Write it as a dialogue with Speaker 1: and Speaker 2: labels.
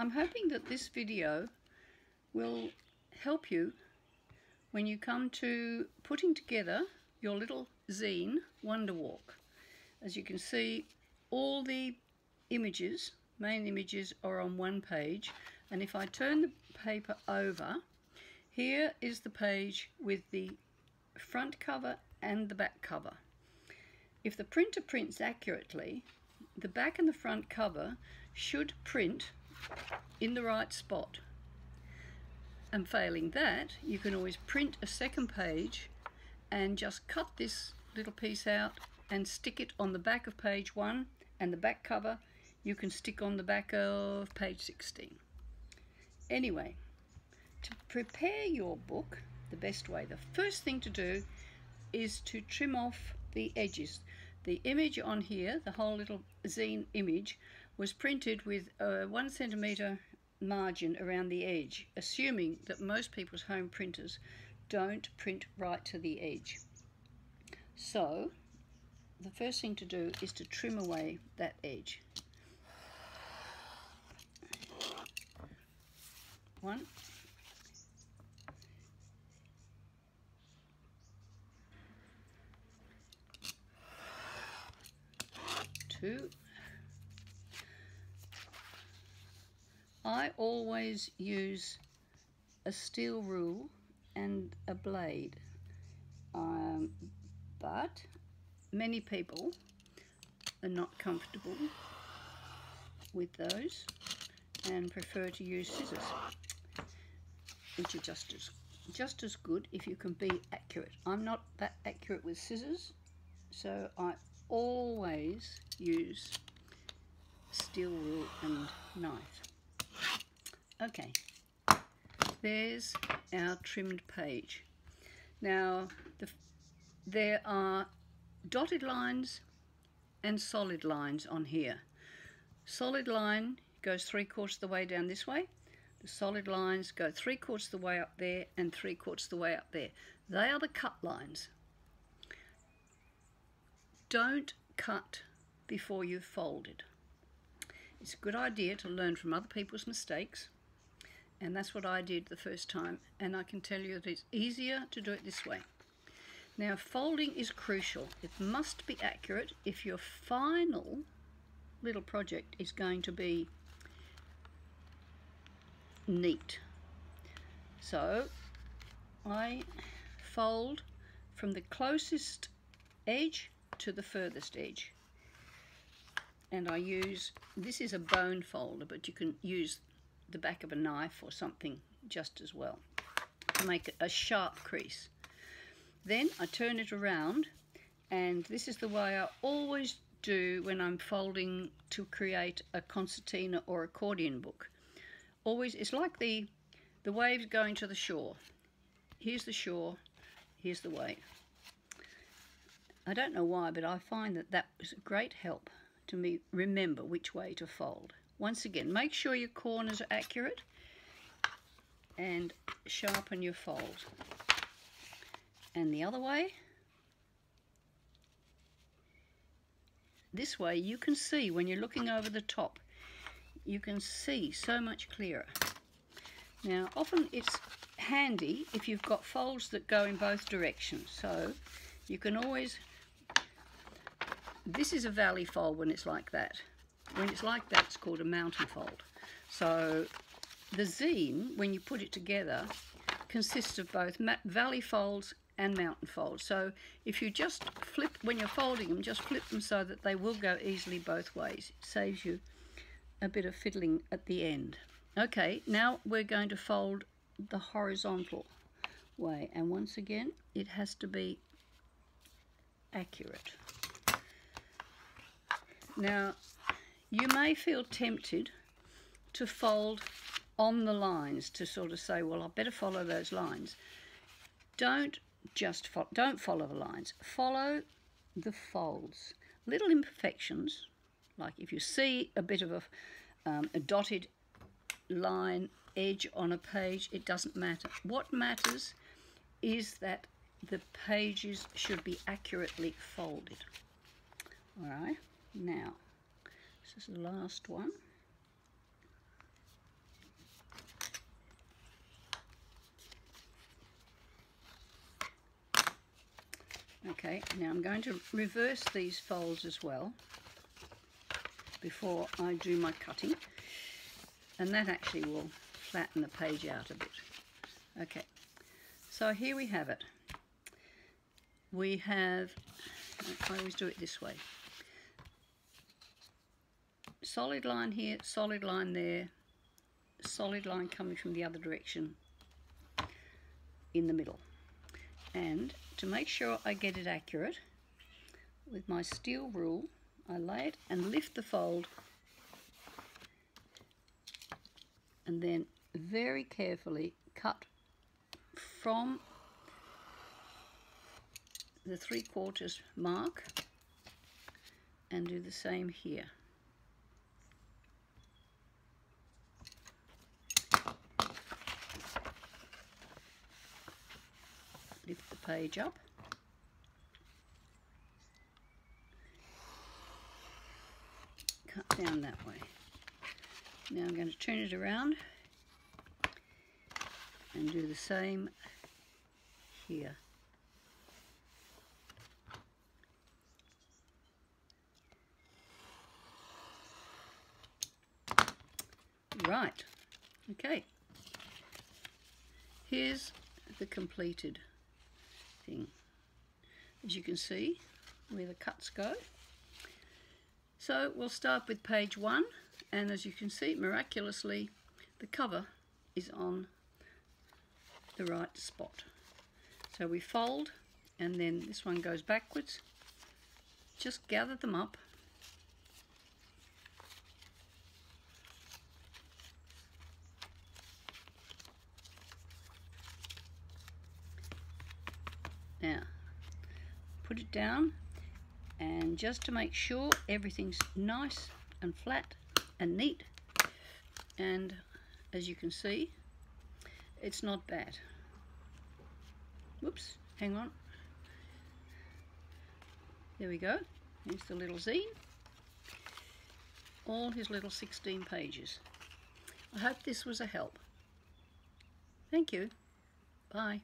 Speaker 1: I'm hoping that this video will help you when you come to putting together your little zine, Wonder Walk. As you can see, all the images, main images, are on one page, and if I turn the paper over, here is the page with the front cover and the back cover. If the printer prints accurately, the back and the front cover should print in the right spot. And failing that, you can always print a second page and just cut this little piece out and stick it on the back of page 1, and the back cover you can stick on the back of page 16. Anyway, to prepare your book the best way, the first thing to do is to trim off the edges. The image on here, the whole little zine image, was printed with a 1 centimetre margin around the edge, assuming that most people's home printers don't print right to the edge. So the first thing to do is to trim away that edge. 1, 2. I always use a steel rule and a blade, but many people are not comfortable with those and prefer to use scissors, which are just as good if you can be accurate. I'm not that accurate with scissors, so I always use steel rule and knife. Okay, there's our trimmed page. Now there are dotted lines and solid lines on here. Solid line goes 3/4 of the way down this way. The solid lines go 3/4 of the way up there and 3/4 of the way up there. They are the cut lines. Don't cut before you've folded. It's a good idea to learn from other people's mistakes, and that's what I did the first time, and I can tell you that it's easier to do it this way. Now, folding is crucial. It must be accurate if your final little project is going to be neat. So I fold from the closest edge to the furthest edge, and I use, this is a bone folder, but you can use the back of a knife or something just as well to make a sharp crease. Then I turn it around, and this is the way I always do when I'm folding to create a concertina or accordion book. Always, it's like the waves going to the shore. Here's the shore, here's the wave. I don't know why, but I find that that was a great help to me remember which way to fold. Once again, make sure your corners are accurate and sharpen your fold. And the other way. This way you can see when you're looking over the top, you can see so much clearer. Now, often it's handy if you've got folds that go in both directions, so you can always, this is a valley fold when it's like that. When it's like that, it's called a mountain fold. So the zine, when you put it together, consists of both valley folds and mountain folds. So if you just flip, when you're folding them, just flip them so that they will go easily both ways. It saves you a bit of fiddling at the end. Okay, now we're going to fold the horizontal way, and once again it has to be accurate. Now, you may feel tempted to fold on the lines, to sort of say, well, I better follow those lines. Don't follow the lines, follow the folds. Little imperfections, like if you see a bit of a dotted line edge on a page, it doesn't matter. What matters is that the pages should be accurately folded. All right, now this is the last one. Okay, now I'm going to reverse these folds as well before I do my cutting, and that actually will flatten the page out a bit. Okay, so here we have it. We have, I always do it this way, solid line here, solid line there, solid line coming from the other direction in the middle. And to make sure I get it accurate, with my steel rule, I lay it and lift the fold, and then very carefully cut from the 3/4 mark and do the same here. Lift the page up. Cut down that way. Now I'm going to turn it around and do the same here. Right, okay. Here's the completed thing. As you can see where the cuts go. So we'll start with page 1, and as you can see, miraculously the cover is on the right spot. So we fold, and then this one goes backwards. Just gather them up. Now, put it down, and just to make sure everything's nice and flat and neat, and as you can see, it's not bad. Whoops, hang on. There we go. Here's the little zine. All his little 16 pages. I hope this was a help. Thank you. Bye.